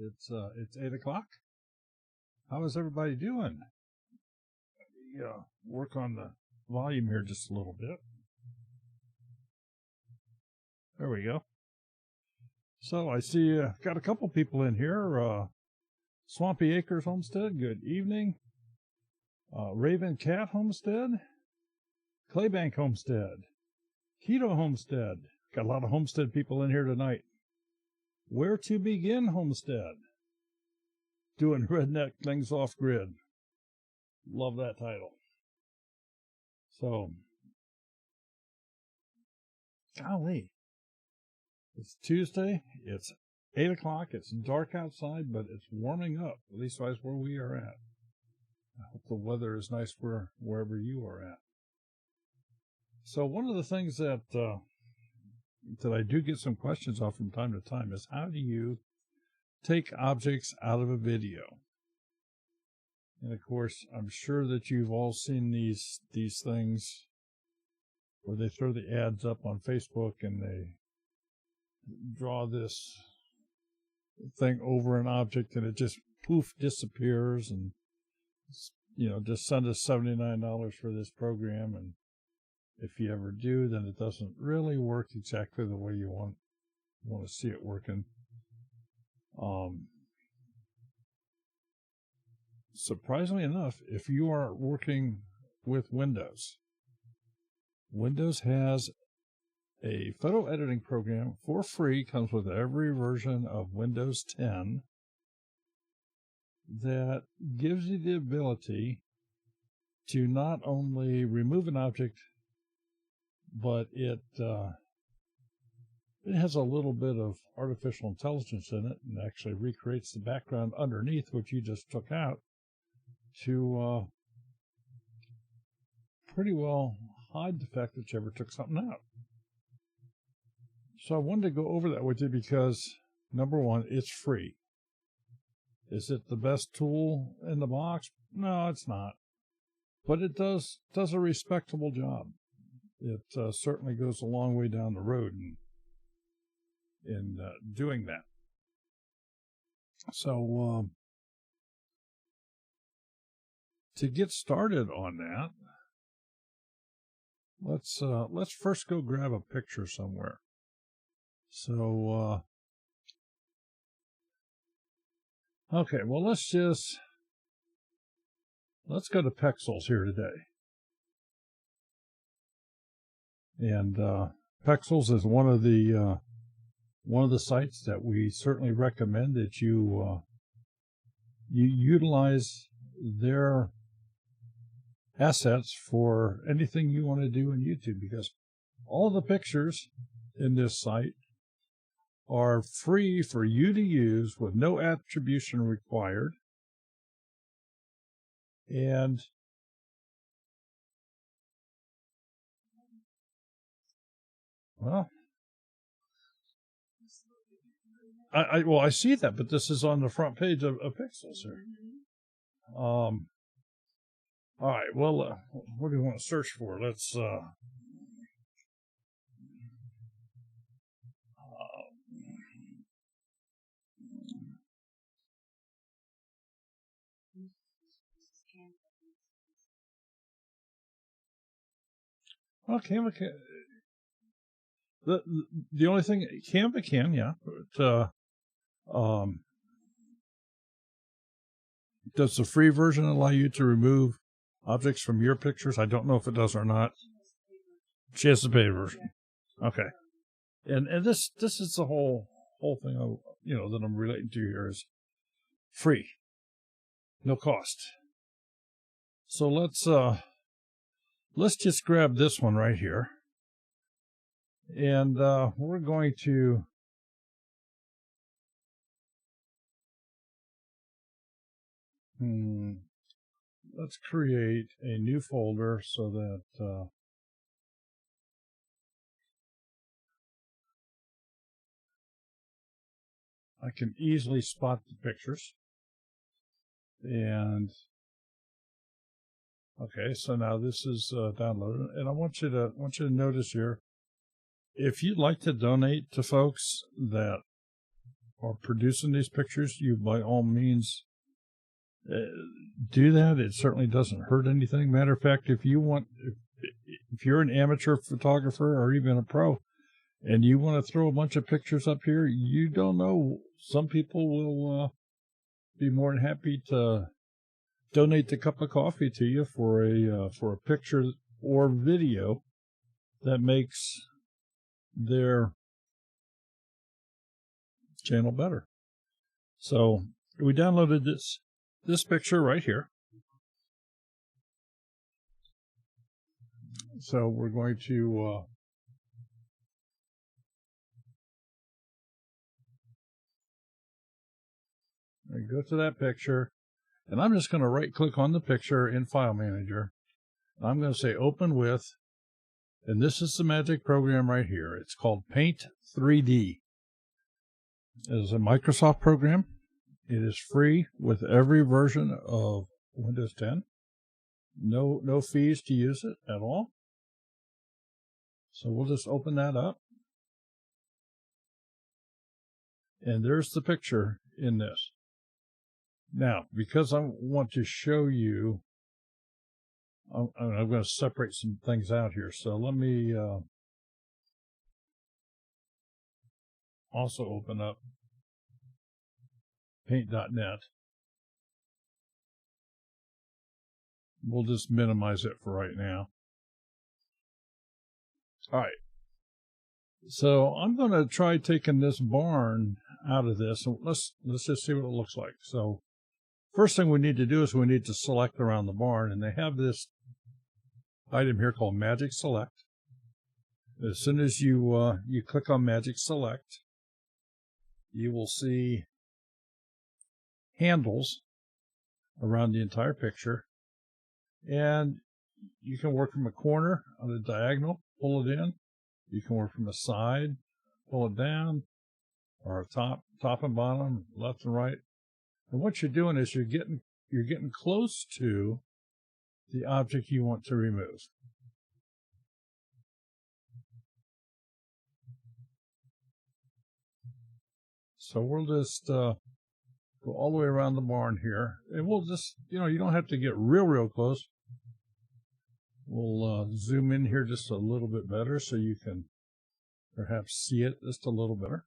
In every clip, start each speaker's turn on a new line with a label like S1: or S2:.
S1: It's 8 o'clock. How is everybody doing? Work on the volume here just a little bit. There we go. So I see got a couple people in here. Swampy Acres Homestead, good evening. Raven Cat Homestead, Claybank Homestead, Keto Homestead. Got a lot of homestead people in here tonight. Where to Begin Homestead. Doing redneck things off grid. Love that title. So, golly. It's Tuesday. It's 8 o'clock. It's dark outside, but it's warming up. At least that's where we are at. I hope the weather is nice wherever you are at. So one of the things that I do get some questions off from time to time is, how do you take objects out of a video? And of course, I'm sure that you've all seen these things where they throw the ads up on Facebook and they draw this thing over an object and it just poof disappears, and just send us $79 for this program, and if you ever do, then it doesn't really work exactly the way you want to see it working. Surprisingly enough, if you are working with Windows has a photo editing program for free, comes with every version of Windows 10, that gives you the ability to not only remove an object, but it has a little bit of artificial intelligence in it, and actually recreates the background underneath what you just took out to pretty well hide the fact that you ever took something out. So I wanted to go over that with you because, number one, it's free. Is it the best tool in the box? No, it's not. But it does a respectable job. It certainly goes a long way down the road in doing that. So to get started on that, let's first go grab a picture somewhere. So okay, well let's go to Pexels here today. And Pexels is one of the sites that we certainly recommend that you utilize their assets for anything you want to do in YouTube, because all the pictures in this site are free for you to use with no attribution required. And well, I see that, but this is on the front page of Pexels here. All right, well, what do you want to search for? Let's Canva can. The only thing Canva can, yeah, but does the free version allow you to remove objects from your pictures? I don't know if it does or not. She has the paid version. Okay, and this is the whole thing that I'm relating to here is free, no cost. So let's just grab this one right here. And we're going to let's create a new folder so that I can easily spot the pictures. And okay, so now this is downloaded, and I want you to notice here, if you'd like to donate to folks that are producing these pictures, you by all means do that. It certainly doesn't hurt anything. Matter of fact, if you're an amateur photographer or even a pro, and you want to throw a bunch of pictures up here, you don't know. Some people will be more than happy to donate a cup of coffee to you for a picture or video that makes their channel better. So we downloaded this picture right here. So we're going to go to that picture, and I'm just going to right click on the picture in File Manager. I'm going to say Open With, and this is the magic program right here. It's called Paint 3D. It is a Microsoft program. It is free with every version of Windows 10. No fees to use it at all. So we'll just open that up. And there's the picture in this. Now, because I want to show you, I'm going to separate some things out here. So let me also open up paint.net. We'll just minimize it for right now. All right. So I'm going to try taking this barn out of this, and let's just see what it looks like. So first thing we need to do is we need to select around the barn, and they have this item here called Magic Select. As soon as you click on Magic Select, you will see handles around the entire picture, and you can work from a corner on a diagonal, pull it in. You can work from a side, pull it down, or top and bottom, left and right. And what you're doing is you're getting close to the object you want to remove. So we'll just go all the way around the barn here, and we'll just, you don't have to get real close. We'll zoom in here just a little bit better so you can perhaps see it just a little better.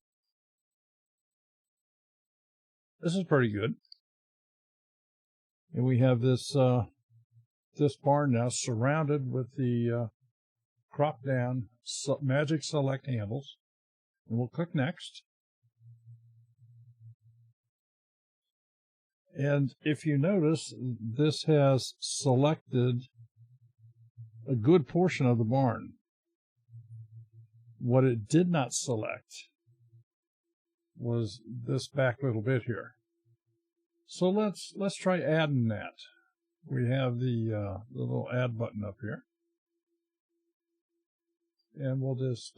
S1: This is pretty good. And we have this barn now surrounded with the crop down Magic Select handles. And we'll click Next. And if you notice, this has selected a good portion of the barn. What it did not select was this back little bit here. So let's try adding that. We have the little add button up here, and we'll just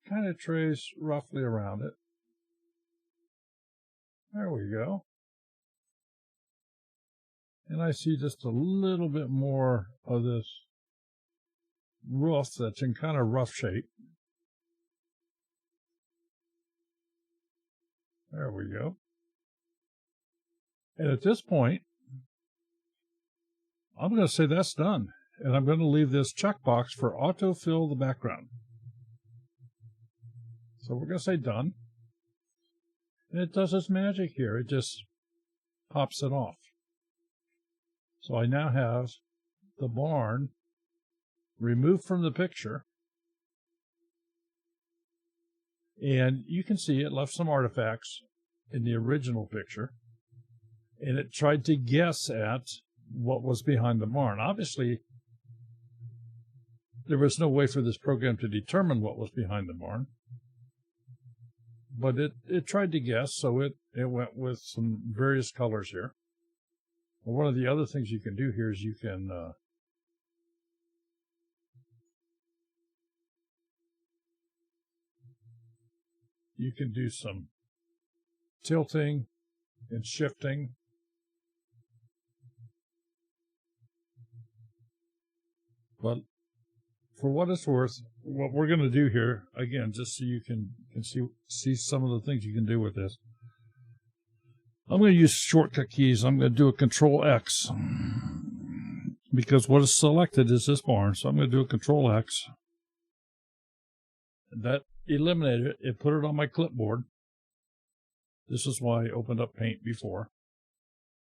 S1: kind of trace roughly around it. There we go. And I see just a little bit more of this roof that's in kind of rough shape. There we go. And at this point, I'm going to say that's done. And I'm going to leave this checkbox for autofill the background. So we're going to say done. And it does its magic here. It just pops it off. So I now have the barn removed from the picture. And you can see it left some artifacts in the original picture. And it tried to guess at what was behind the barn. Obviously, there was no way for this program to determine what was behind the barn. But it tried to guess, so it went with some various colors here. Well, one of the other things you can do here is you can do some tilting and shifting. But for what it's worth, what we're going to do here, again, just so you can see some of the things you can do with this. I'm going to use shortcut keys. I'm going to do a Control X because what is selected is this barn. So I'm going to do a Control X. That eliminated it. It put it on my clipboard. This is why I opened up Paint before.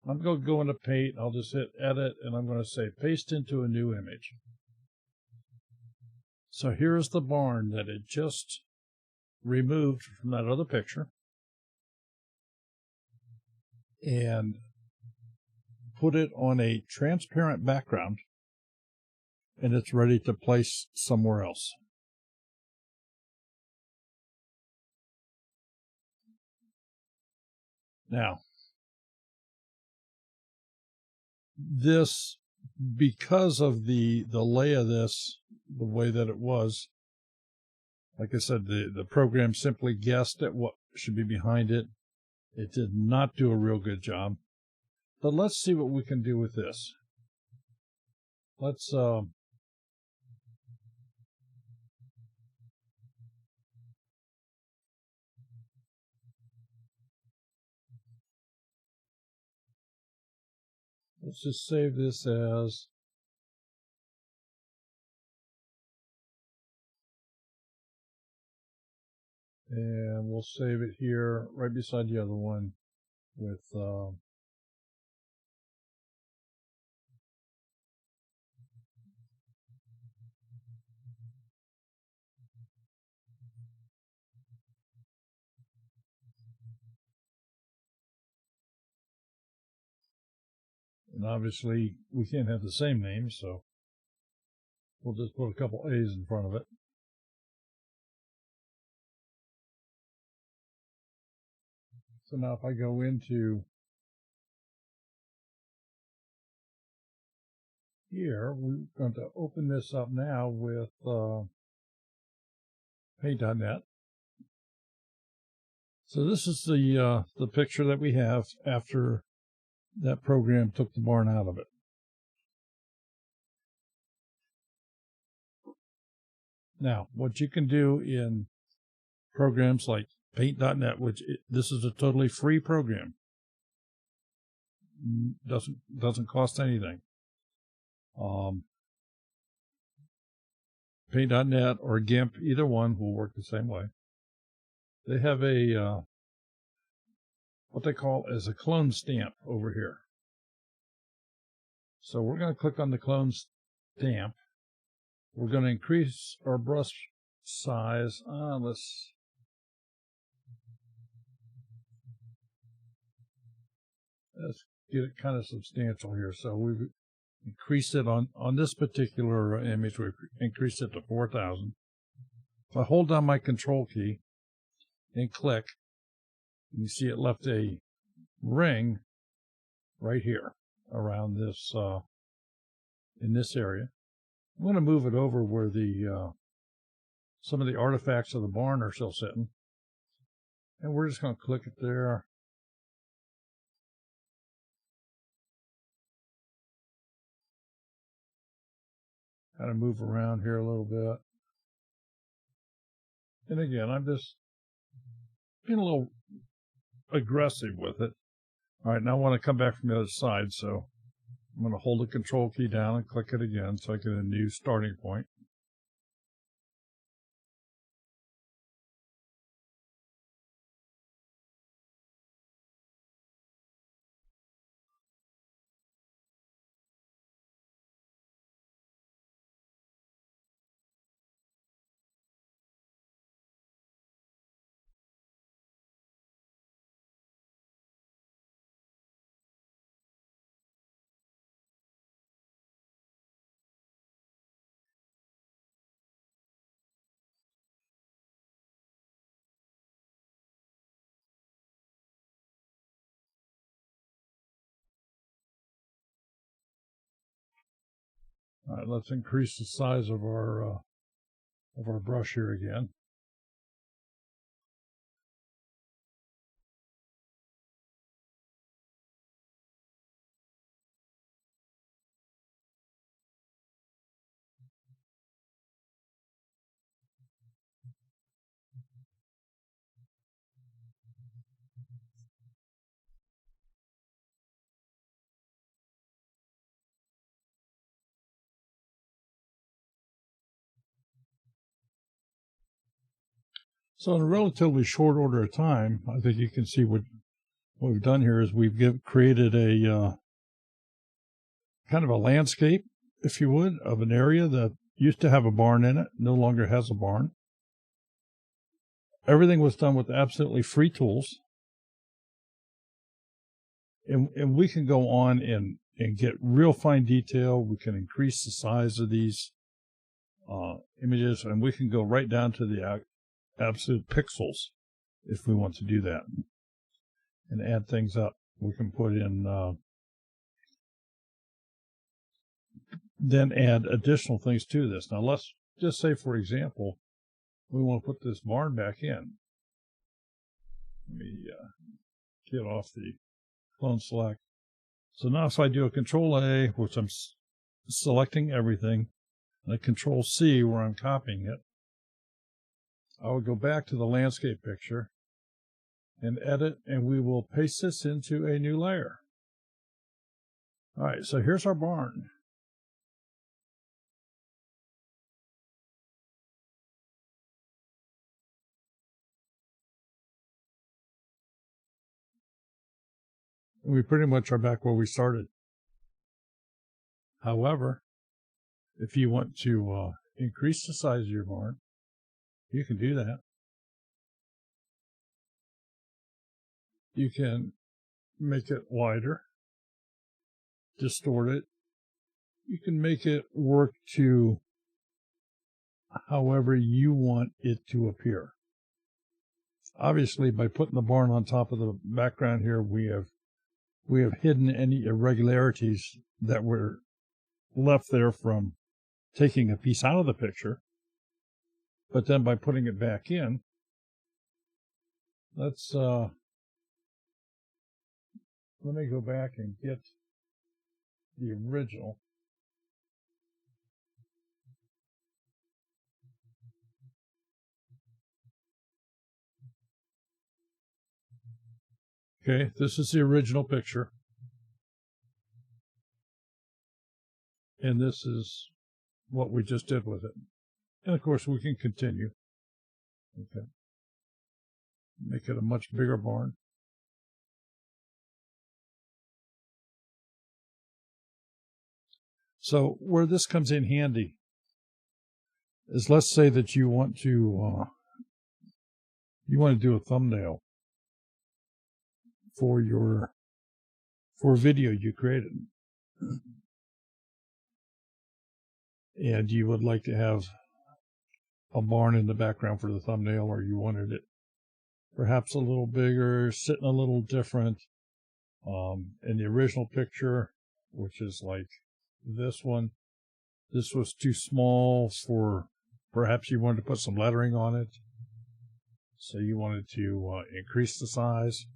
S1: I'm going to go into Paint. I'll just hit Edit, and I'm going to say Paste into a new image. So here's the barn that it just removed from that other picture and put it on a transparent background, and it's ready to place somewhere else. Now, this, because of the lay of this, the way that it was, like I said, the program simply guessed at what should be behind it. It did not do a real good job. But let's see what we can do with this. Let's just save this as and we'll save it here right beside the other one with and obviously we can't have the same name, so we'll just put a couple A's in front of it. So now if I go into here, we're going to open this up now with Paint.net. So this is the picture that we have after that program took the barn out of it. Now, what you can do in programs like Paint.net, this is a totally free program, doesn't cost anything. Paint.net or GIMP, either one will work the same way. They have a what they call as a clone stamp over here. So we're going to click on the clone stamp. We're going to increase our brush size. Let's get it kind of substantial here. So we've increased it on this particular image. We've increased it to 4,000. If I hold down my Control key and click, you see it left a ring right here around this in this area. I'm going to move it over where the some of the artifacts of the barn are still sitting, and we're just going to click it there. Kind of move around here a little bit. And again, I'm just being a little aggressive with it. All right, now I want to come back from the other side, so I'm going to hold the Control key down and click it again so I get a new starting point. All right, let's increase the size of our brush here again. So in a relatively short order of time, I think you can see what we've done here is we've created a kind of a landscape, if you would, of an area that used to have a barn in it, no longer has a barn. Everything was done with absolutely free tools. And we can go on and get real fine detail. We can increase the size of these images, and we can go right down to the absolute pixels if we want to do that and add things up. We can put in, then add additional things to this. Now, let's just say, for example, we want to put this barn back in. Let me get off the clone select. So now if I do a Control A, which I'm selecting everything, and a Control C where I'm copying it, I will go back to the landscape picture and edit, and we will paste this into a new layer. All right, so here's our barn. We pretty much are back where we started. However, if you want to increase the size of your barn, you can do that. You can make it wider, distort it. You can make it work to however you want it to appear. Obviously, by putting the barn on top of the background here, we have hidden any irregularities that were left there from taking a piece out of the picture. But then by putting it back in, let me go back and get the original. Okay, this is the original picture. And this is what we just did with it. And of course, we can continue. Okay. Make it a much bigger barn. So where this comes in handy is, let's say that you want to do a thumbnail for a video you created, and you would like to have a barn in the background for the thumbnail, or you wanted it perhaps a little bigger, sitting a little different. In the original picture, which is like this one, this was too small for, perhaps you wanted to put some lettering on it, so you wanted to increase the size,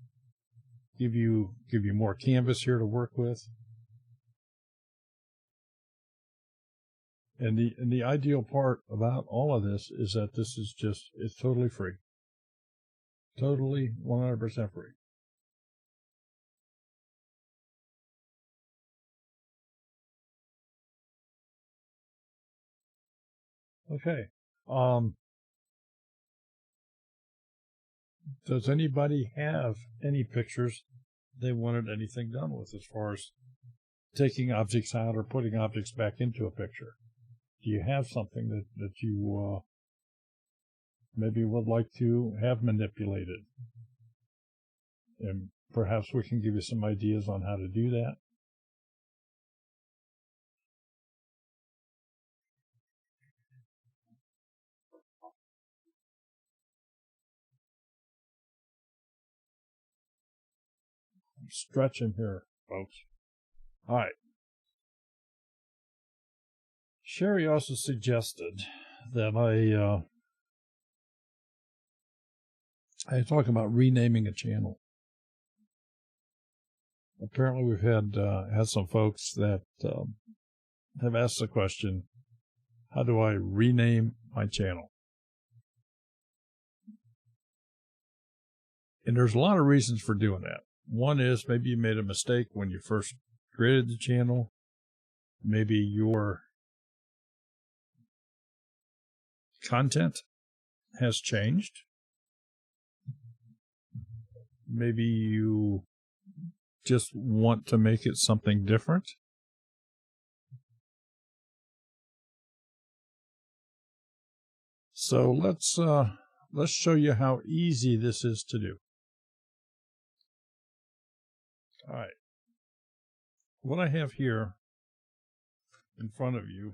S1: give you more canvas here to work with. And the ideal part about all of this is that this is it's totally free. Totally 100% free. Okay. Does anybody have any pictures they wanted anything done with as far as taking objects out or putting objects back into a picture? Do you have something that you maybe would like to have manipulated? And perhaps we can give you some ideas on how to do that. I'm stretching here, folks. All right. Sherry also suggested that I talk about renaming a channel. Apparently, we've had some folks that have asked the question, how do I rename my channel? And there's a lot of reasons for doing that. One is maybe you made a mistake when you first created the channel. Maybe your content has changed. maybe you just want to make it something different. So let's show you how easy this is to do. All right. What I have here in front of you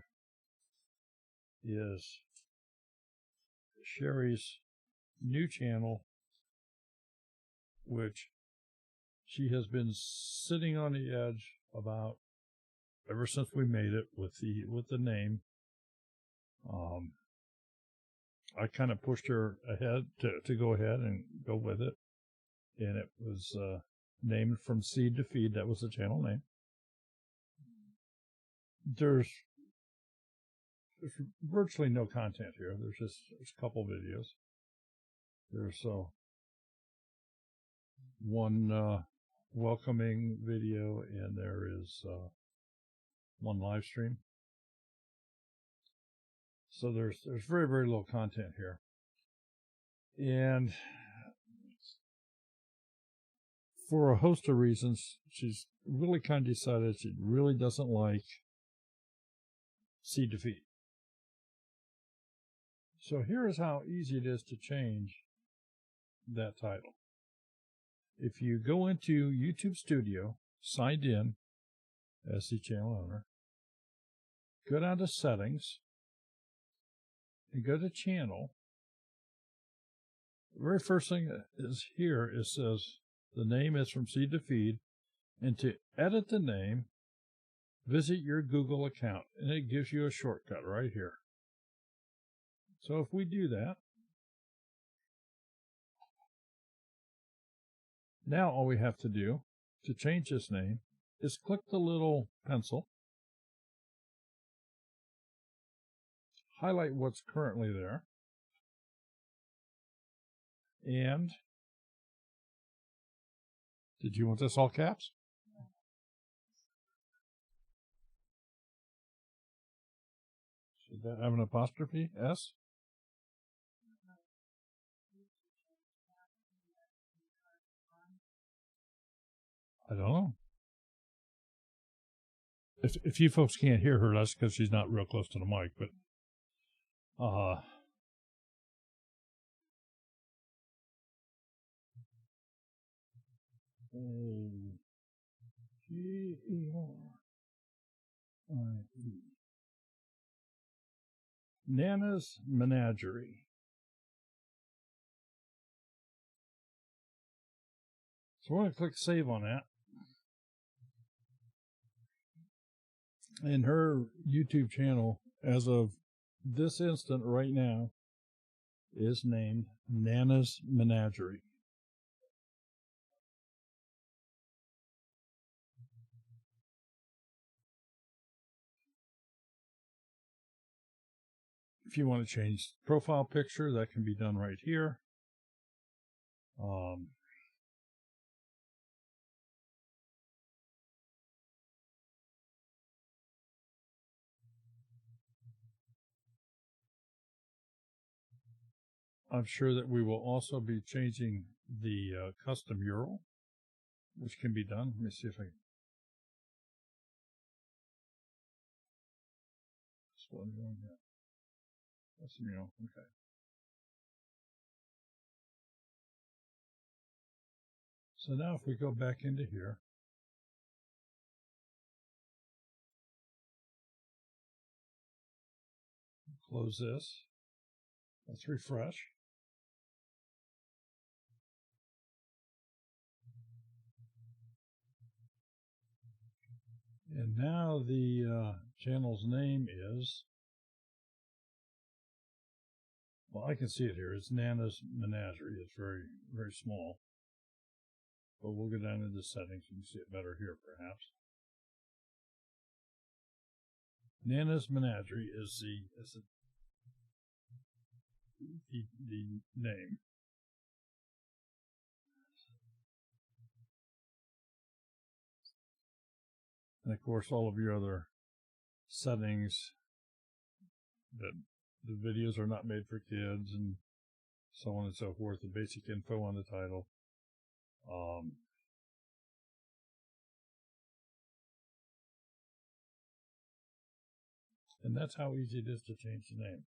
S1: is Sherry's new channel, which she has been sitting on the edge about ever since we made it with the name. I kind of pushed her ahead to go ahead and go with it, and it was named From Seed to Feed. That was the channel name. There's virtually no content here. There's a couple videos. There's one welcoming video, and there is one live stream. So there's very, very little content here. And for a host of reasons, she's really kind of decided she really doesn't like Seed to Feed. So here is how easy it is to change that title. If you go into YouTube Studio, signed in as the channel owner, go down to Settings, and go to Channel. The very first thing is here, it says the name is From Seed to Feed, and to edit the name, visit your Google account, and it gives you a shortcut right here. So if we do that, now all we have to do to change this name is click the little pencil, highlight what's currently there, and did you want this all caps? Should that have an apostrophe S? I don't know. If you folks can't hear her, that's because she's not real close to the mic, but Nana's Menagerie. So we're going to click Save on that. And her YouTube channel, as of this instant right now, is named Nana's Menagerie. If you want to change profile picture, that can be done right here. I'm sure that we will also be changing the custom URL, which can be done. Let me see if I can. Custom URL, okay. So now if we go back into here, close this, let's refresh. And now the channel's name is, well, I can see it here. It's Nana's Menagerie. It's very, very small. But we'll go down into settings and see it better here, perhaps. Nana's Menagerie is the name. And of course, all of your other settings, that the videos are not made for kids and so on and so forth, the basic info on the title. And that's how easy it is to change the name.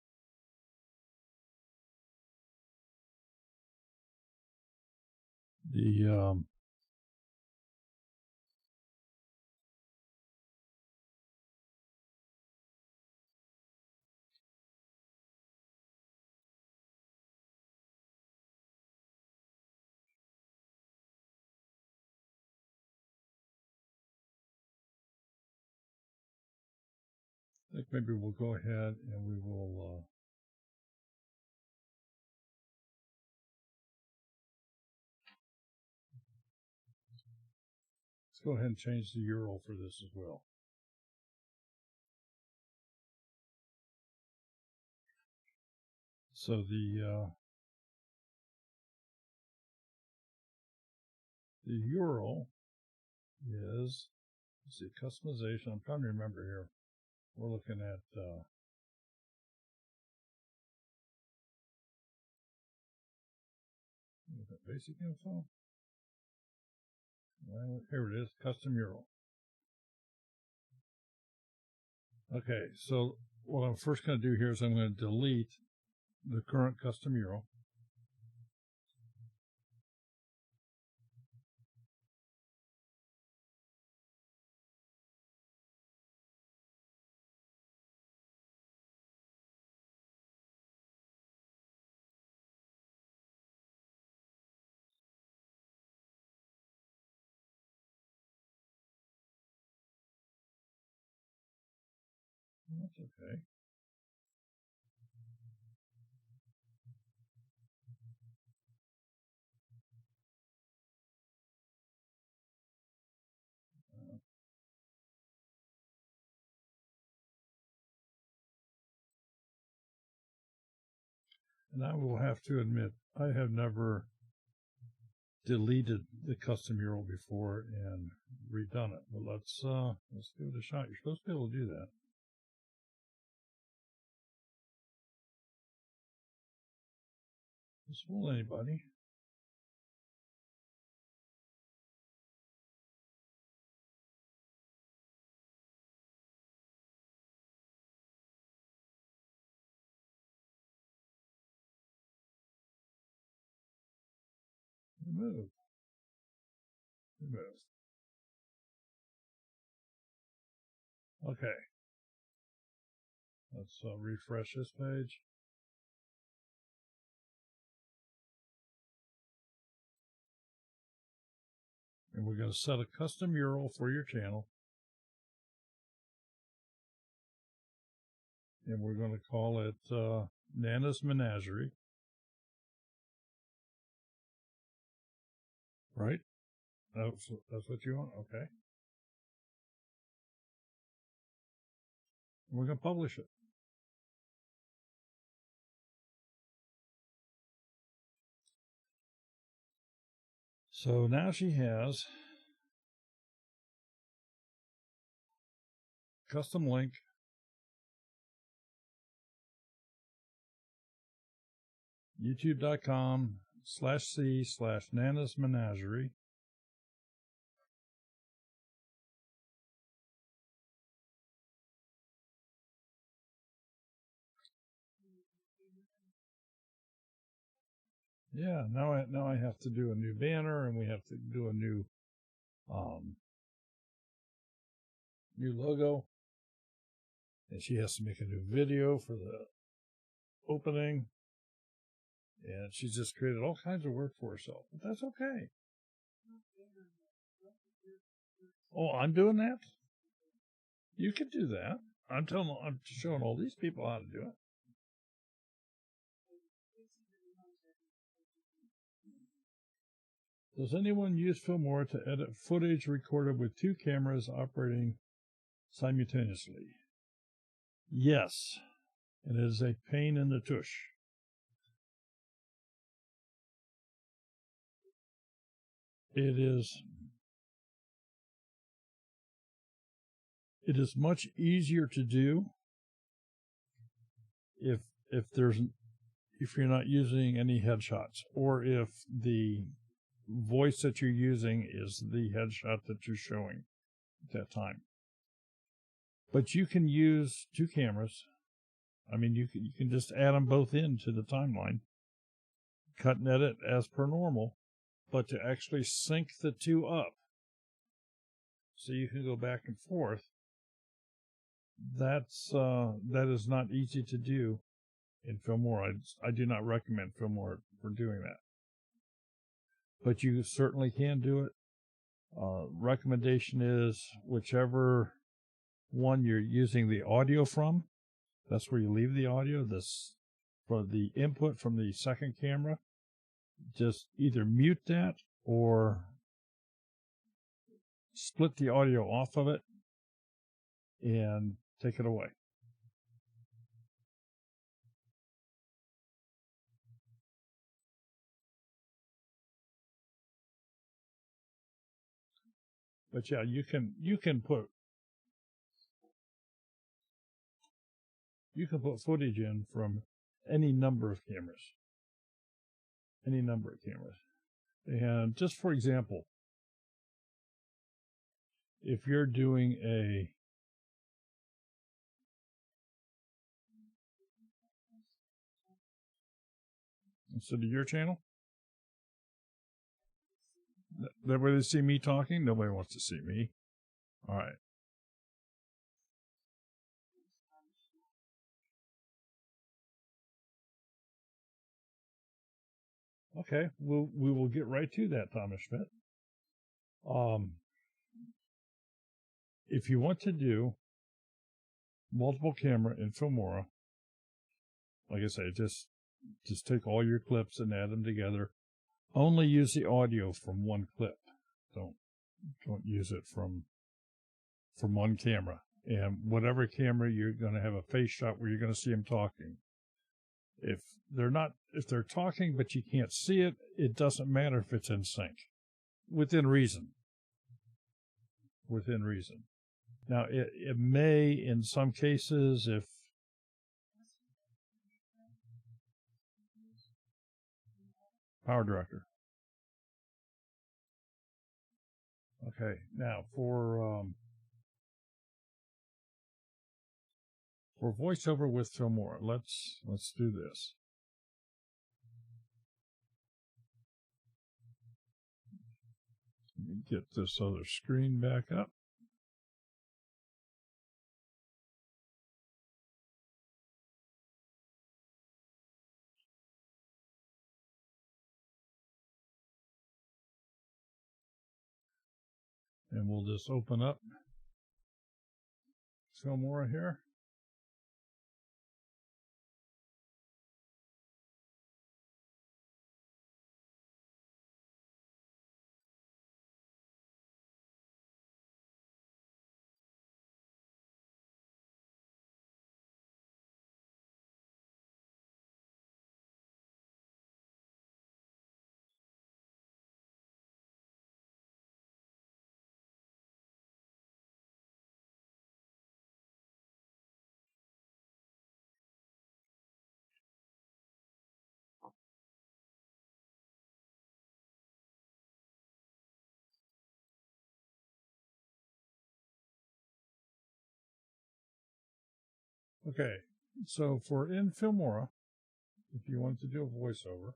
S1: I think maybe we'll go ahead and we will let's go ahead and change the URL for this as well. So the URL is, let's see, customization. I'm trying to remember here. We're looking at basic info. Well, here it is, custom URL. Okay, so what I'm first going to do here is I'm going to delete the current custom URL. That's okay. And I will have to admit, I have never deleted the custom URL before and redone it. But let's give it a shot. You're supposed to be able to do that. Just fool anybody. Remove. Okay. Let's refresh this page. And we're going to set a custom URL for your channel. And we're going to call it Nana's Menagerie. Right? That's what you want? Okay. We're going to publish it. So now she has custom link, youtube.com/c/Nana's Menagerie. Yeah, now I have to do a new banner, and we have to do a new logo, and she has to make a new video for the opening, and she's just created all kinds of work for herself, but that's okay. Oh, I'm doing that? You can do that. I'm showing all these people how to do it. Does anyone use Filmora to edit footage recorded with two cameras operating simultaneously? Yes, and it is a pain in the tush. It is much easier to do if you're not using any headshots, or if the voice that you're using is the headshot that you're showing at that time. But you can use two cameras. I mean, you can just add them both into the timeline, cut and edit as per normal, but to actually sync the two up so you can go back and forth, that is not easy to do in Filmora. I do not recommend Filmora for doing that, but you certainly can do it. Recommendation is whichever one you're using the audio from, that's where you leave the audio. This for the input from the second camera, just either mute that or split the audio off of it and take it away. But yeah, you can put footage in from any number of cameras. And just for example, if you're doing instead of your channel, that way they see me talking. Nobody wants to see me. All right. Okay, we will get right to that, Thomas Schmidt. If you want to do multiple camera in Filmora, like I say, just take all your clips and add them together. Only use the audio from one clip. Don't use it from one camera. And whatever camera, you're going to have a face shot where you're going to see them talking. If they're talking but you can't see it, it doesn't matter if it's in sync. Within reason. Now, it may, in some cases, if Power Director. Okay, now for voiceover with Filmora, let's do this. Let me get this other screen back up. And we'll just open up Filmora here. Okay, so for in Filmora, if you want to do a voiceover,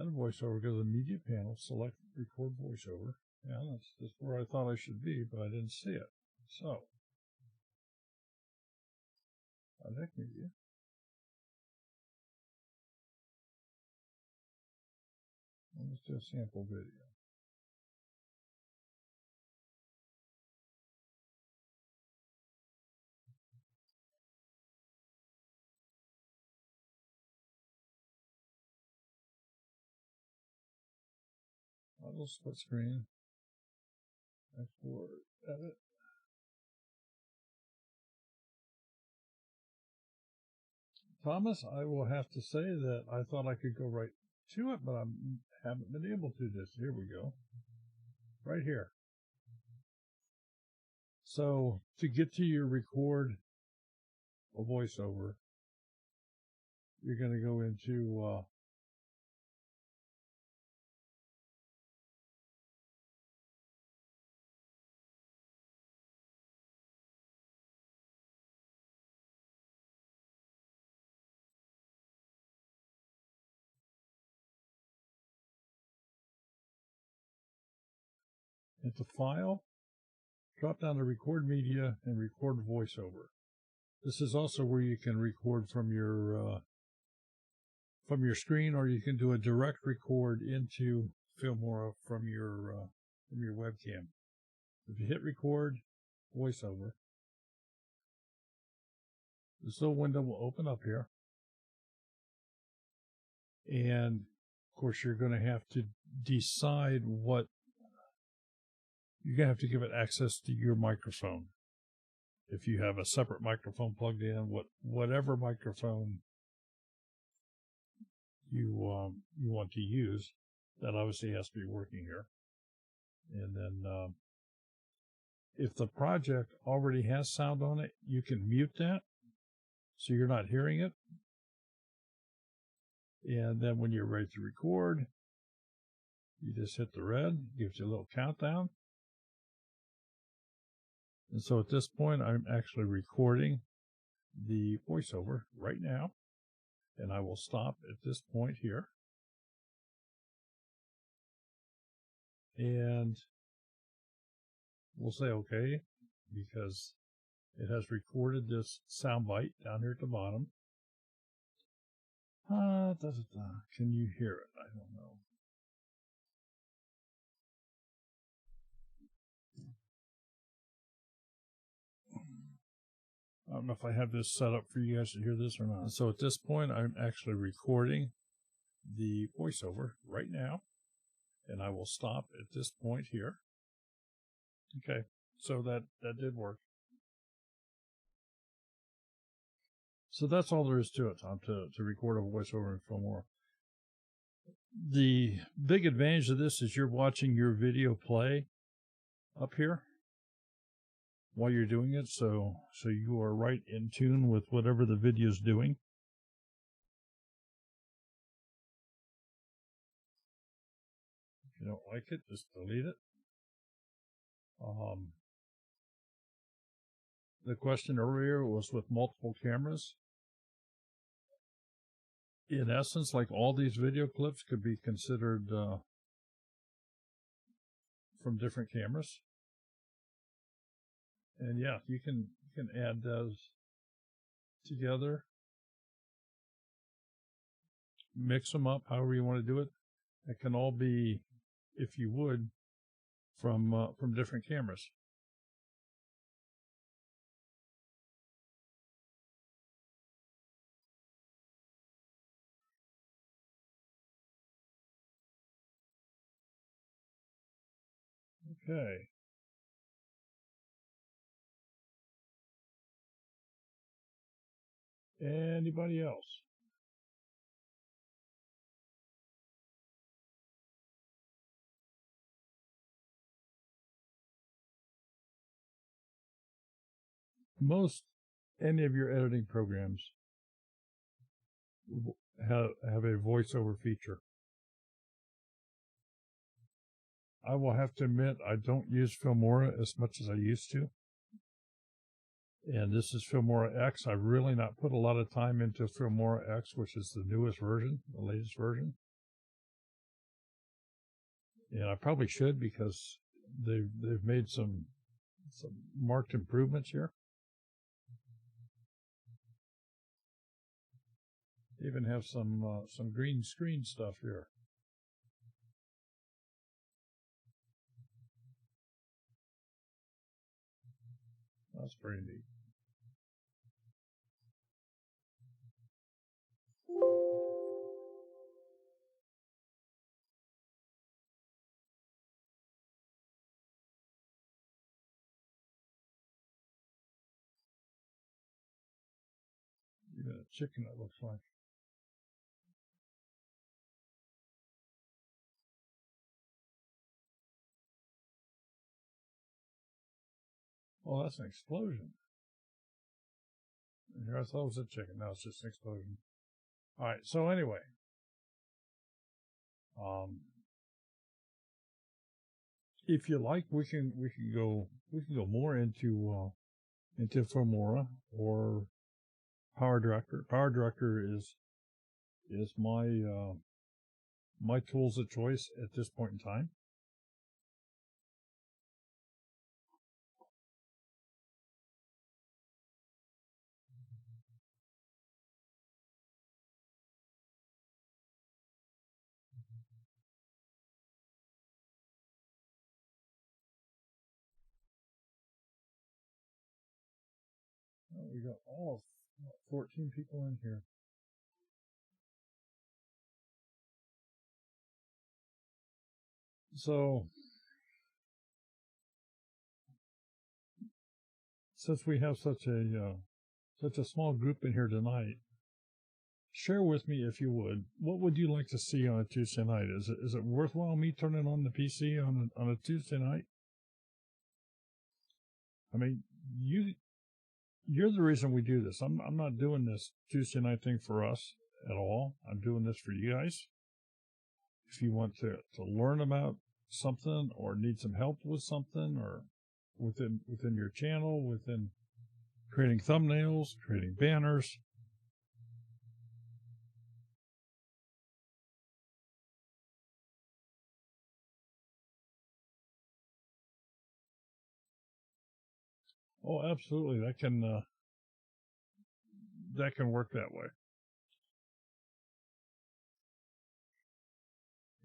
S1: And a voiceover, go to the media panel, select record voiceover. Yeah, that's just where I thought I should be, but I didn't see it. So, contact media. Let's do a sample video. Model split screen. Export, edit. Thomas, I will have to say that I thought I could go right to it, but I haven't been able to this. Here we go. Right here. So to get to your record a voiceover, you're going to go into File, drop down to Record Media and Record Voiceover. This is also where you can record from your screen, or you can do a direct record into Filmora from your webcam. If you hit Record Voiceover, this little window will open up here, and of course you're going to have to decide what you're going to have to give it access to your microphone. If you have a separate microphone plugged in, whatever microphone you want to use, that obviously has to be working here. And then if the project already has sound on it, you can mute that so you're not hearing it. And then when you're ready to record, you just hit the red, gives you a little countdown. And so at this point, I'm actually recording the voiceover right now. And I will stop at this point here. And we'll say OK, because it has recorded this sound bite down here at the bottom. Can you hear it? I don't know. I don't know if I have this set up for you guys to hear this or not. So at this point, I'm actually recording the voiceover right now, and I will stop at this point here. Okay, so that did work. So that's all there is to it, Tom, to record a voiceover in Filmora. The big advantage of this is you're watching your video play up here while you're doing it, so you are right in tune with whatever the video is doing. If you don't like it, just delete it. The question earlier was with multiple cameras. In essence, like all these video clips could be considered from different cameras. And yeah, you can add those together, mix them up however you want to do it. It can all be, if you would, from different cameras. Okay. Anybody else? Any of your editing programs have a voiceover feature. I will have to admit, I don't use Filmora as much as I used to. And this is Filmora X. I've really not put a lot of time into Filmora X, which is the newest version, the latest version. And I probably should, because they've made some marked improvements here. They even have some green screen stuff here. That's pretty neat. You got a chicken, it looks like. Oh, that's an explosion. Here I thought it was a chicken. Now it's just an explosion. All right. So anyway, if you like, we can go more into Filmora or Power Director. Power Director is my my tools of choice at this point in time. We got all 14 people in here. So, since we have such a small group in here tonight, share with me, if you would, what would you like to see on a Tuesday night? Is it worthwhile me turning on the PC on a Tuesday night? I mean, you're the reason we do this. I'm not doing this Tuesday night thing for us at all. I'm doing this for you guys. If you want to learn about something or need some help with something, or within your channel, within creating thumbnails, creating banners, oh, absolutely, that can work that way.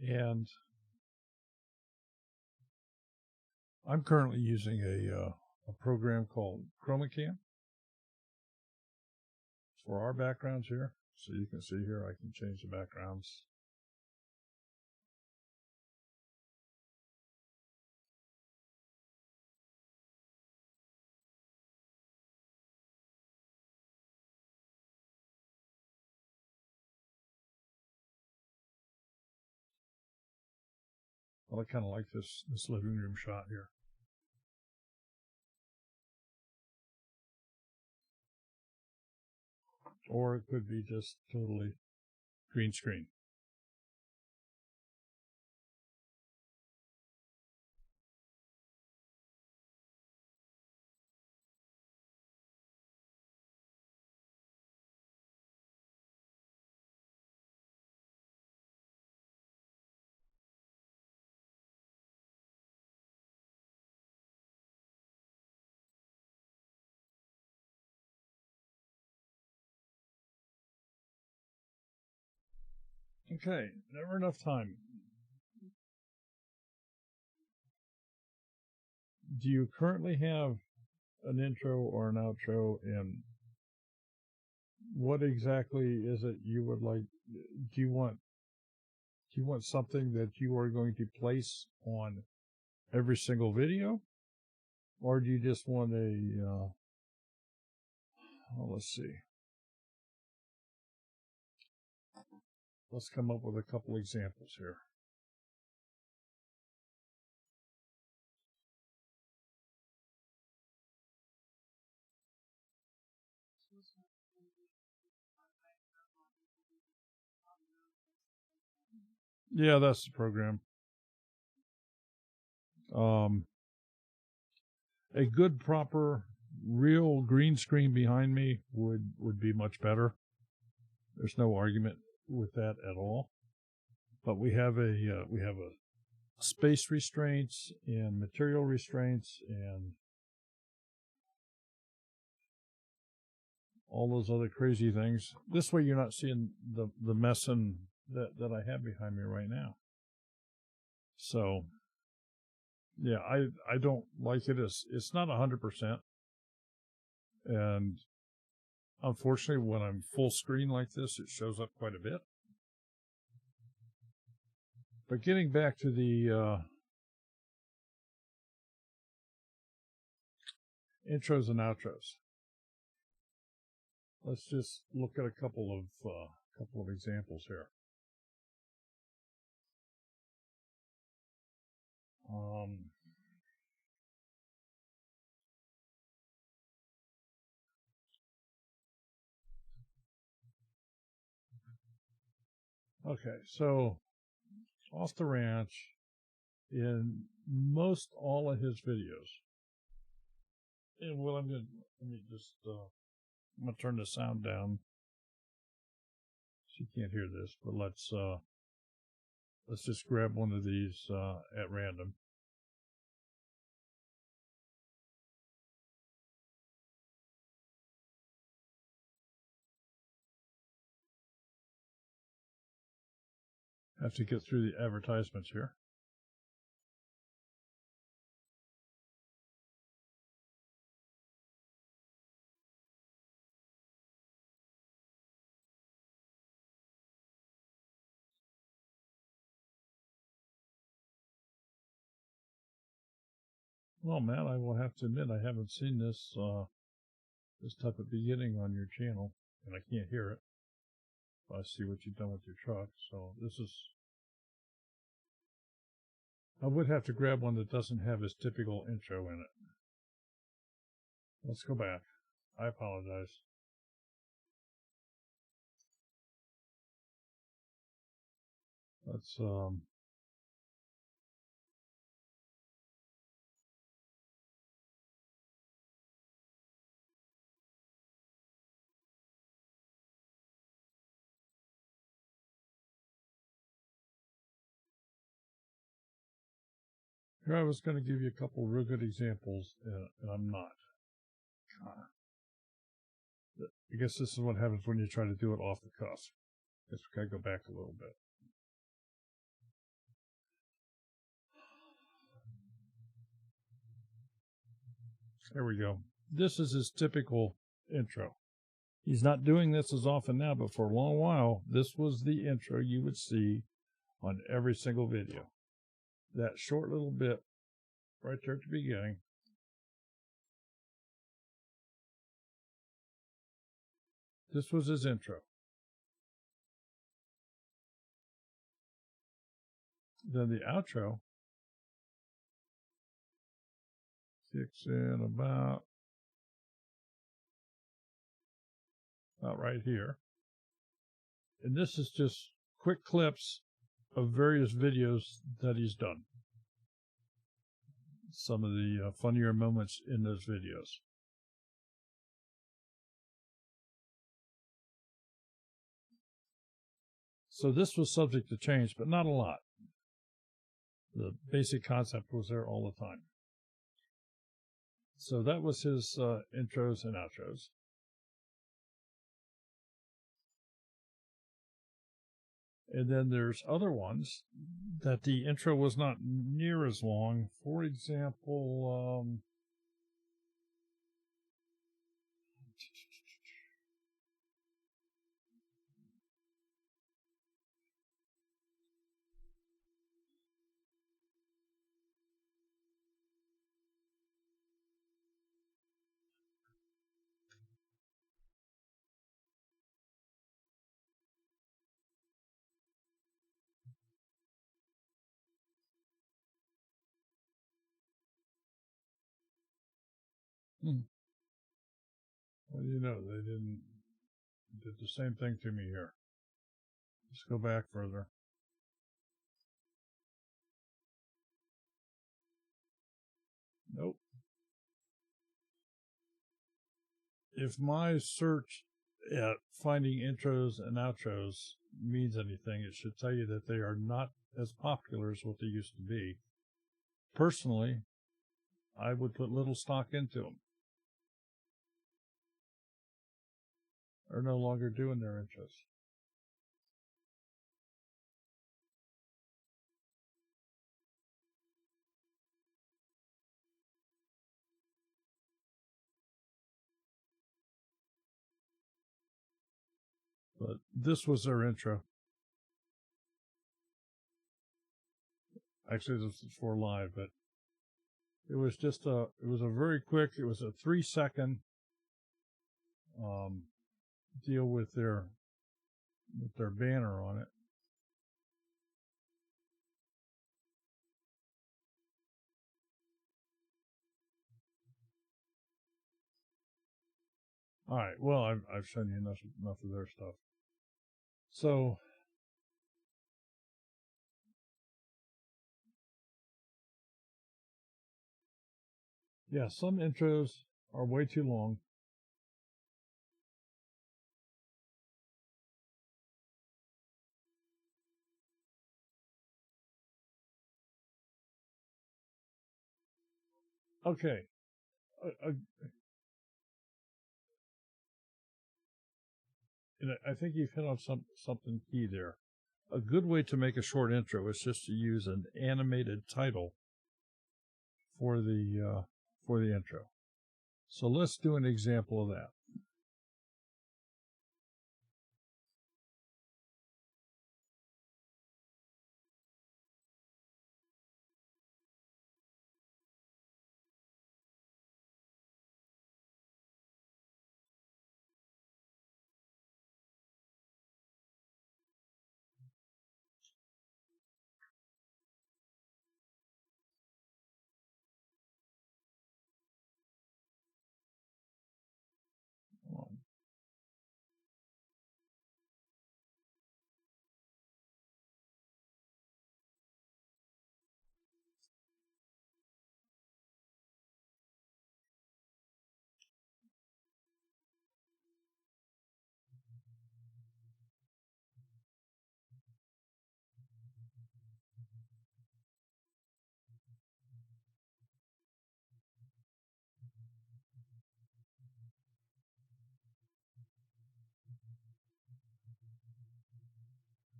S1: And I'm currently using a program called Chroma Key for our backgrounds here. So you can see here, I can change the backgrounds. Well, I kind of like this living room shot here. Or it could be just totally green screen. Okay, never enough time. Do you currently have an intro or an outro, and what exactly is it you would like? Do you want something that you are going to place on every single video, or do you just want a let's see, let's come up with a couple examples here. Yeah, that's the program. A good, proper, real green screen behind me would be much better. There's no argument with that at all. But we have a space restraints and material restraints and all those other crazy things. This way you're not seeing the mess that I have behind me right now. So, yeah, I don't like it. It's not 100%. And unfortunately, when I'm full screen like this, it shows up quite a bit. But getting back to the intros and outros, let's just look at a couple of examples here. Okay, so off the ranch, in most all of his videos, and well, let me just I'm gonna turn the sound down. She can't hear this, but let's just grab one of these at random. Have to get through the advertisements here. Well, Matt, I will have to admit I haven't seen this this type of beginning on your channel, and I can't hear it. I see what you've done with your truck, so this is. I would have to grab one that doesn't have his typical intro in it. Let's go back. I apologize. Let's here I was going to give you a couple real good examples, and I'm not. I guess this is what happens when you try to do it off the cuff. I guess we gotta go back a little bit. There we go. This is his typical intro. He's not doing this as often now, but for a long while, this was the intro you would see on every single video. That short little bit right there at the beginning. This was his intro. Then the outro kicks in about right here. And this is just quick clips of various videos that he's done. Some of the funnier moments in those videos. So this was subject to change, but not a lot. The basic concept was there all the time. So that was his intros and outros. And then there's other ones that the intro was not near as long. For example, well, you know, they did the same thing to me here. Let's go back further. Nope. If my search at finding intros and outros means anything, it should tell you that they are not as popular as what they used to be. Personally, I would put little stock into them. They're no longer doing their intros. But this was their intro. Actually, this is for live, but it was just a very quick, it was a 3-second deal with their banner on it. All right. Well, I've shown you enough of their stuff. So yeah, some intros are way too long. Okay. And I think you've hit on something key there. A good way to make a short intro is just to use an animated title for the intro. So let's do an example of that.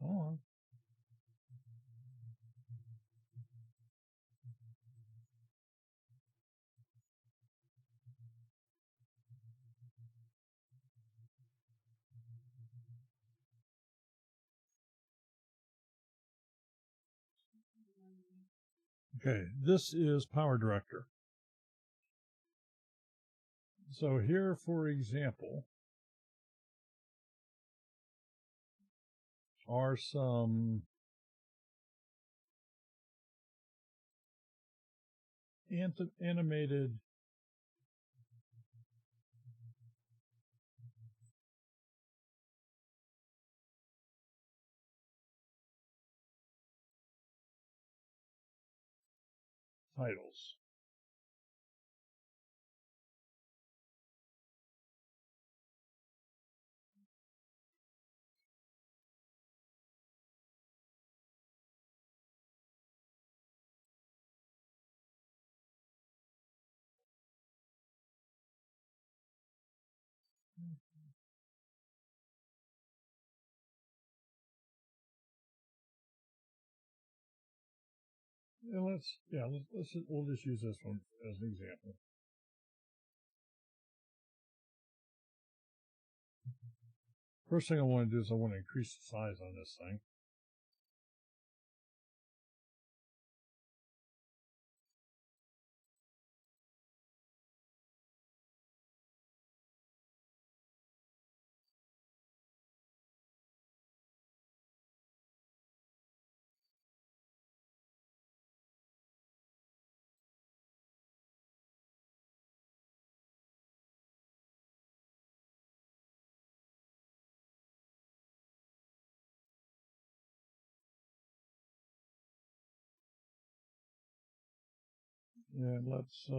S1: Oh, okay, this is Power Director. So here, for example, are some animated titles. And we'll just use this one as an example. First thing I want to do is I want to increase the size on this thing. And let's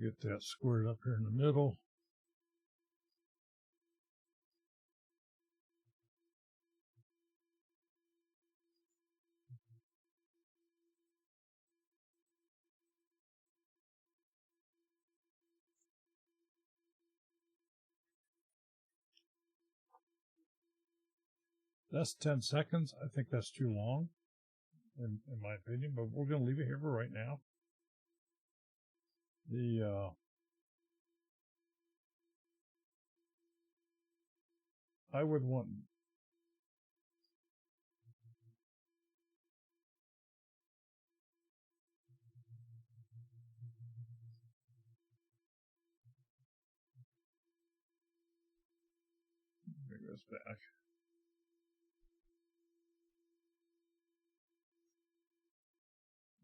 S1: Get that squared up here in the middle. That's 10 seconds. I think that's too long, in my opinion, but we're going to leave it here for right now. I would want... Bring this back.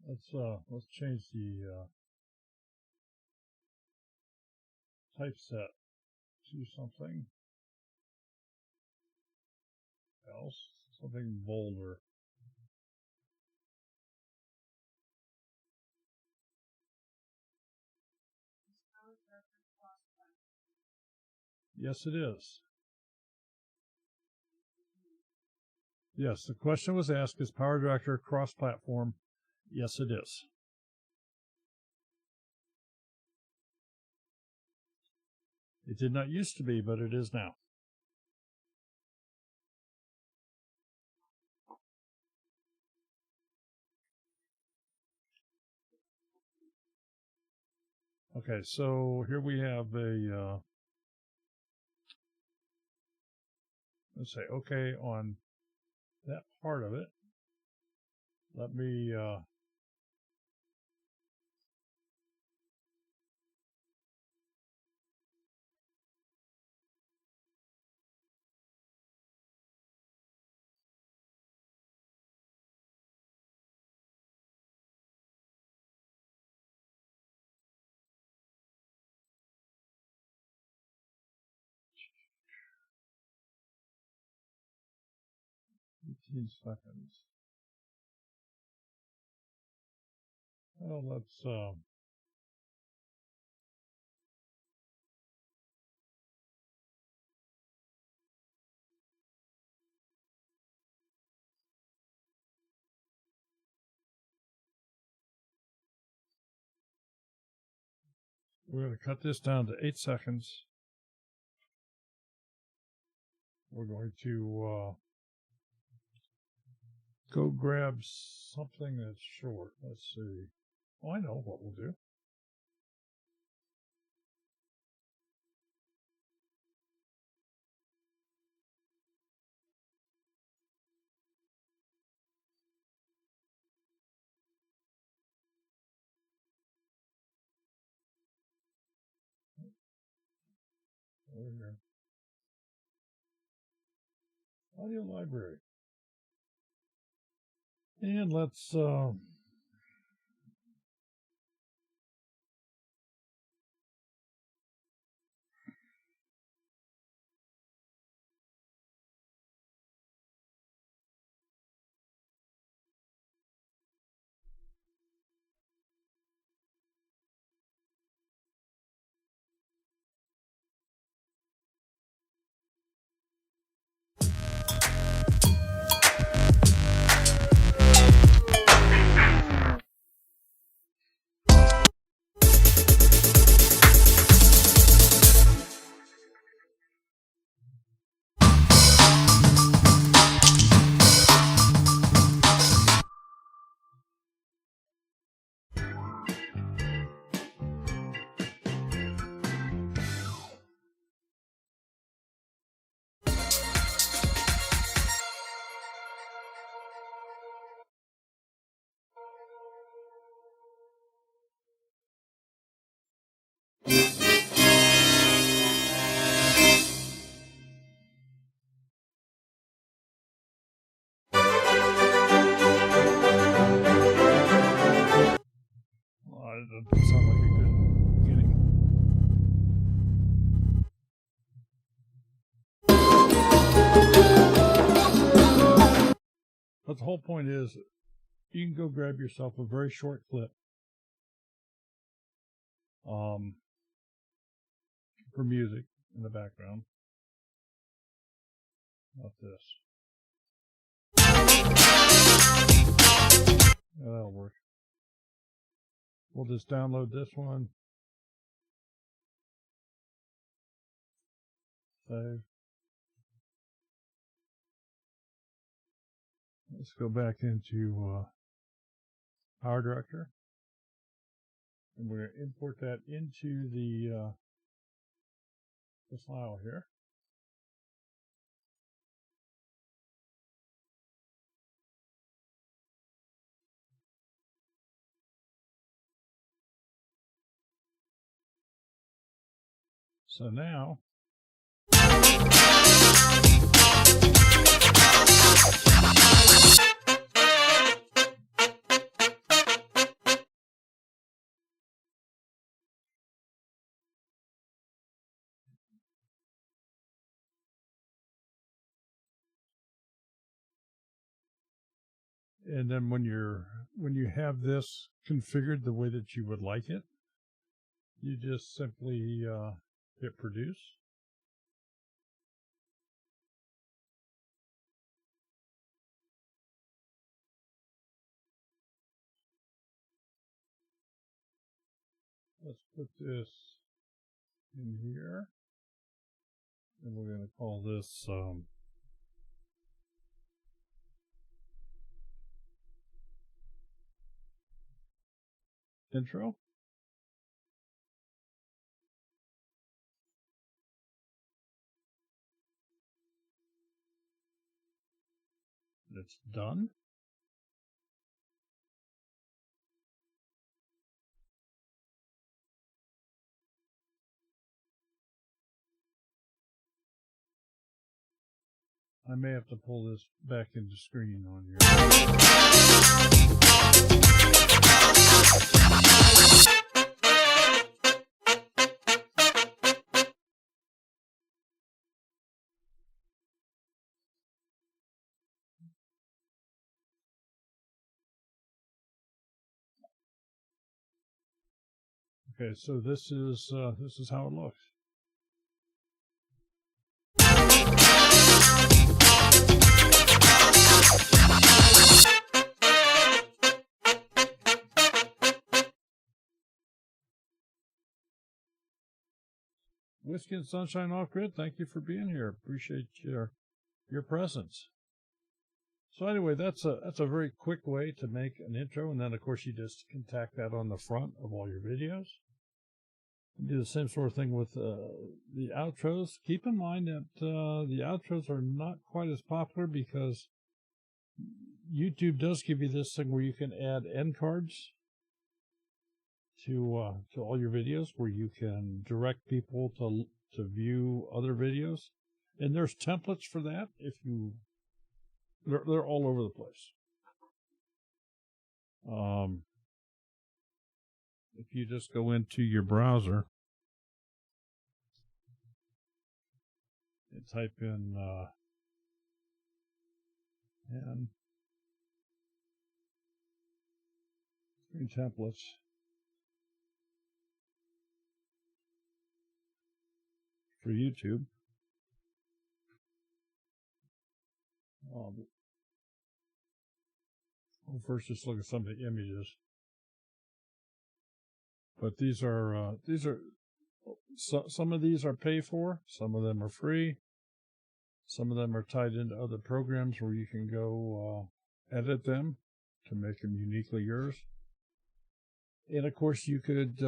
S1: Let's change the typeset to something else, something bolder. Yes, it is. Yes, the question was asked, is Power Director cross-platform? Yes, it is. It did not used to be, but it is now. Okay, so here we have a, let's say, okay, on that part of it. Let me, seconds. Well, let's, we're going to cut this down to 8 seconds. We're going to go grab something that's short. Let's see. Oh, I know what we'll do. Over here. Audio library. And let's that doesn't sound like a good beginning. But the whole point is, you can go grab yourself a very short clip for music in the background. Not this. Yeah, that'll work. We'll just download this one. Save. Let's go back into Power Director. And we're going to import that into the file here. So now, and then when you have this configured the way that you would like it, you just simply hit produce. Let's put this in here, and we're going to call this intro. It's done. I may have to pull this back into screen on here. Okay, so this is how it looks. Whiskey and Sunshine Off Grid, thank you for being here. Appreciate your presence. So anyway, that's a very quick way to make an intro, and then of course you just can tack that on the front of all your videos. You do the same sort of thing with the outros. Keep in mind that the outros are not quite as popular because YouTube does give you this thing where you can add end cards to all your videos, where you can direct people to view other videos, and there's templates for that. They're all over the place. If you just go into your browser and type in and screen templates, for YouTube. We'll first just look at some of the images. But these are some of these are paid for, some of them are free, some of them are tied into other programs where you can go edit them to make them uniquely yours. And of course, you could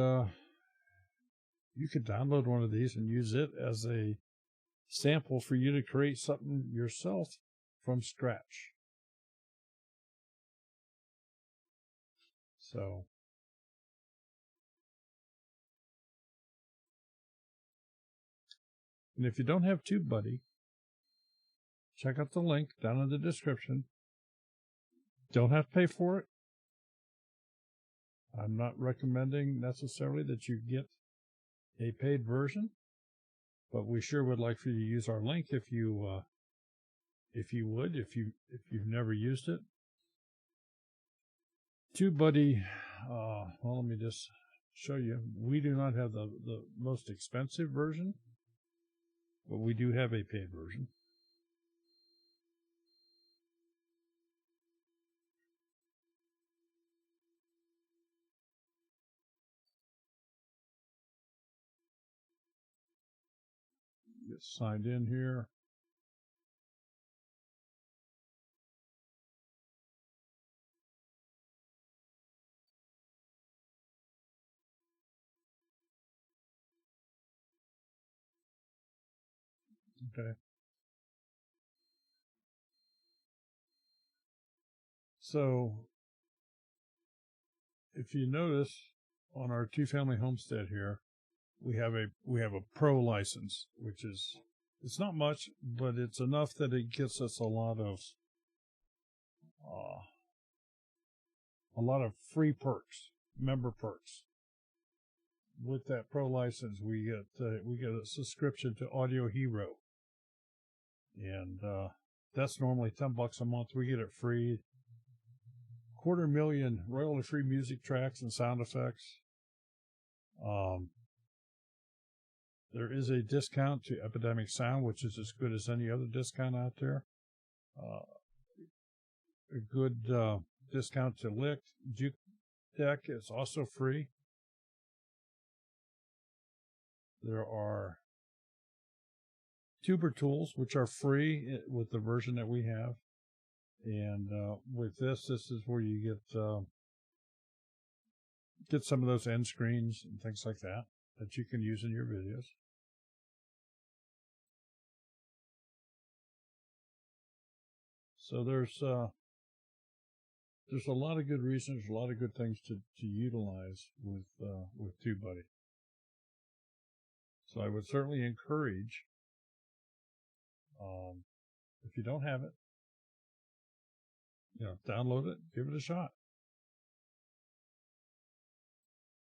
S1: download one of these and use it as a sample for you to create something yourself from scratch. So and if you don't have TubeBuddy, check out the link down in the description. Don't have to pay for it. I'm not recommending necessarily that you get a paid version, but we sure would like for you to use our link if you've never used it. TubeBuddy, well, let me just show you. We do not have the most expensive version, but we do have a paid version. Get signed in here. Okay. So if you notice on our two-family homestead here, we have a pro license, which is, it's not much, but it's enough that it gets us a lot of free perks, member perks. With that pro license, we get a subscription to Audio Hero, and that's normally $10 a month. We get it free. 250,000 royalty-free music tracks and sound effects. There is a discount to Epidemic Sound, which is as good as any other discount out there. A good discount to Lick. Juke Deck is also free. There are tuber tools, which are free with the version that we have. And with this is where you get some of those end screens and things like that you can use in your videos. So there's a lot of good reasons, a lot of good things to utilize with TubeBuddy. So I would certainly encourage, if you don't have it, download it, give it a shot.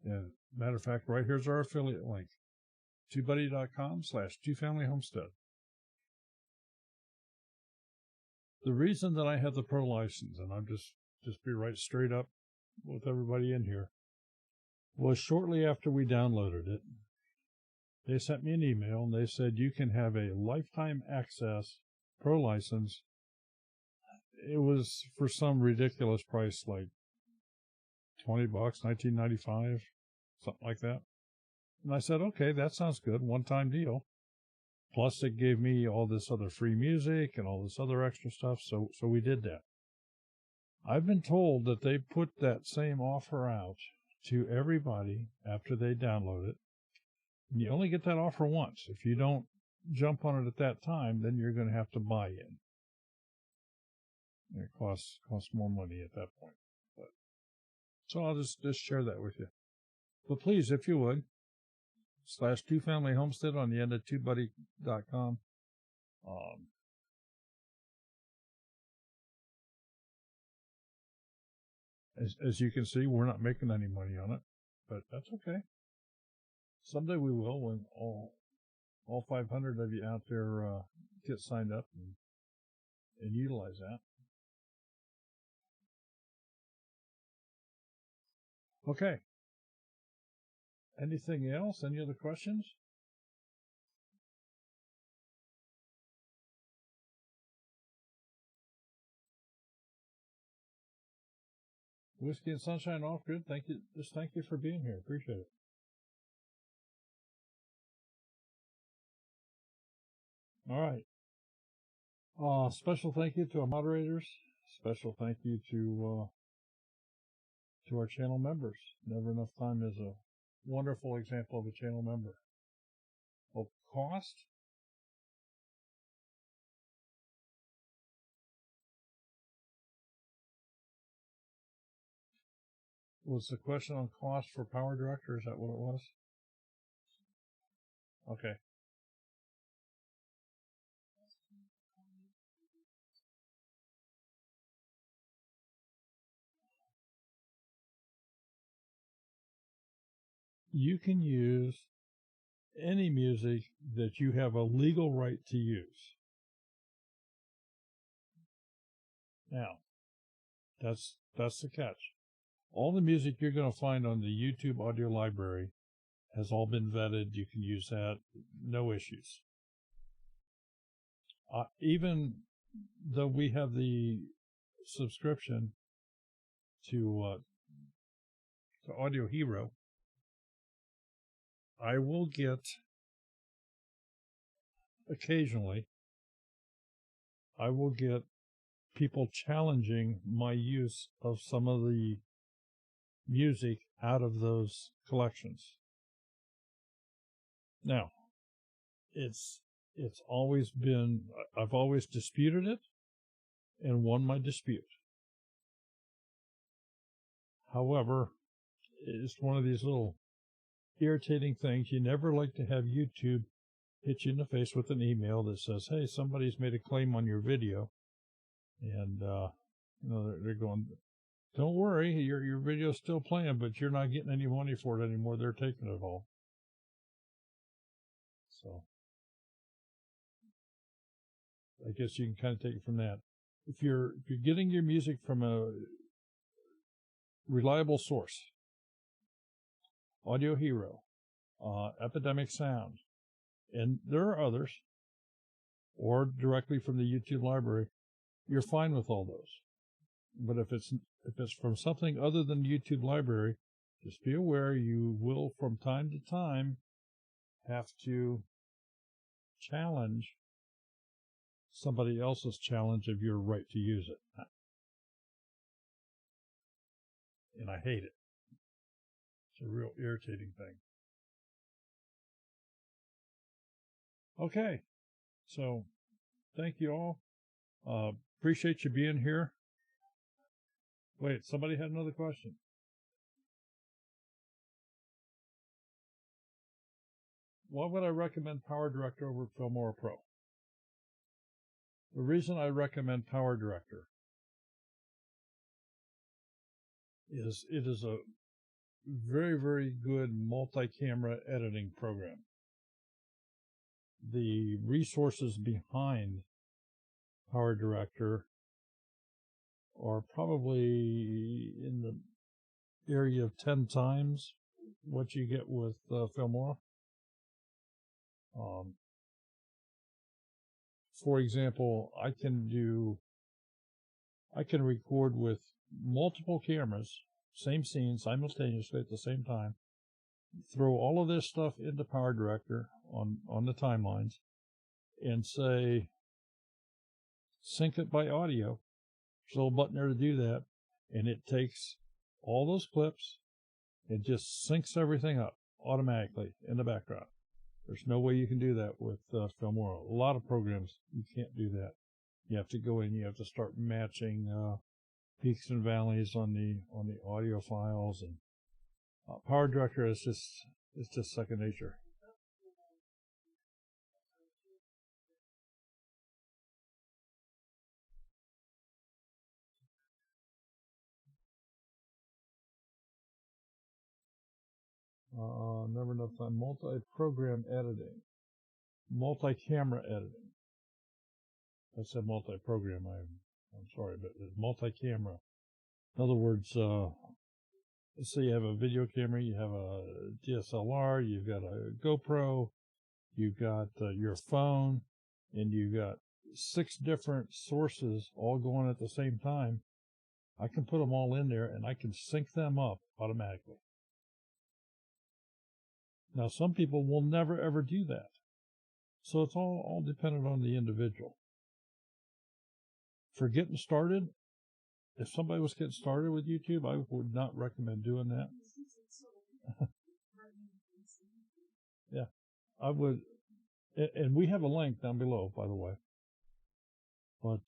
S1: And matter of fact, right here's our affiliate link, tubebuddy.com/twofamilyhomestead. The reason that I have the pro license, and I'm just be right straight up with everybody in here, was shortly after we downloaded it, they sent me an email and they said you can have a lifetime access pro license. It was for some ridiculous price, like $20, $19.95, something like that. And I said, okay, that sounds good, one-time deal. Plus, it gave me all this other free music and all this other extra stuff, so we did that. I've been told that they put that same offer out to everybody after they download it. And you only get that offer once. If you don't jump on it at that time, then you're going to have to buy in. And it costs more money at that point. So I'll just share that with you. But please, if you would, /twofamilyhomestead on the end of tubebuddy.com. As you can see, we're not making any money on it, but that's okay. Someday we will, when all 500 of you out there get signed up and utilize that. Okay. Anything else? Any other questions? Whiskey and Sunshine off good. Thank you. Just thank you for being here. Appreciate it. All right. Special thank you to our moderators. Special thank you to our channel members. Never Enough Time is a wonderful example of a channel member. Well, cost. Was the question on cost for Power Director? Is that what it was? Okay. You can use any music that you have a legal right to use. Now, that's the catch. All the music you're going to find on the YouTube audio library has all been vetted. You can use that, no issues. Even though we have the subscription to Audio Hero, I will get occasionally, I will get people challenging my use of some of the music out of those collections. Now, it's always been, I've always disputed it and won my dispute. However, it's one of these little irritating things. You never like to have YouTube hit you in the face with an email that says, hey, somebody's made a claim on your video. And, they're going, don't worry, your video's still playing, but you're not getting any money for it anymore. They're taking it all. So I guess you can kind of take it from that. If you're getting your music from a reliable source, Audio Hero, Epidemic Sound, and there are others, or directly from the YouTube library, you're fine with all those. But if it's from something other than the YouTube library, just be aware you will from time to time have to challenge somebody else's challenge of your right to use it. And I hate it. It's a real irritating thing. Okay, so thank you all. Appreciate you being here. Wait, somebody had another question. Why would I recommend Power Director over Filmora Pro? The reason I recommend Power Director is it is a very, very good multi-camera editing program. The resources behind Power Director are probably in the area of 10 times what you get with Filmora. For example, I can record with multiple cameras, same scene simultaneously at the same time, throw all of this stuff into Power Director on the timelines, and say, sync it by audio. There's a little button there to do that, and it takes all those clips and just syncs everything up automatically in the background. There's no way you can do that with Filmora. A lot of programs, you can't do that. You have to go in, you have to start matching peaks and valleys on the audio files, and Power Director is just second nature. Never enough time. Multi-program editing. Multi-camera editing. I said multi-program. I'm sorry, but it's multi-camera. In other words, let's say you have a video camera, you have a DSLR, you've got a GoPro, you've got your phone, and you've got 6 different sources all going at the same time. I can put them all in there, and I can sync them up automatically. Now, some people will never, ever do that. So it's all dependent on the individual. For getting started, if somebody was getting started with YouTube, I would not recommend doing that. Yeah, I would. And we have a link down below, by the way. But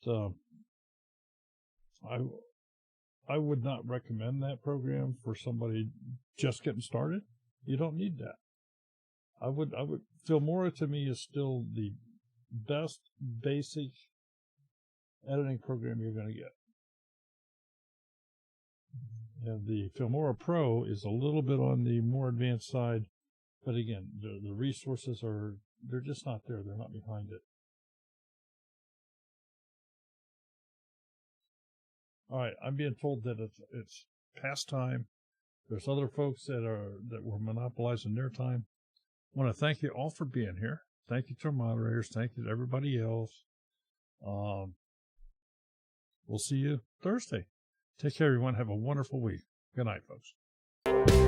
S1: I would not recommend that program for somebody just getting started. You don't need that. I would Filmora to me is still the best basic editing program you're going to get. And the Filmora Pro is a little bit on the more advanced side, but again, the resources they're just not there. They're not behind it. All right, I'm being told that it's pastime. There's other folks that were monopolizing their time. I want to thank you all for being here. Thank you to our moderators. Thank you to everybody else. We'll see you Thursday. Take care, everyone. Have a wonderful week. Good night, folks.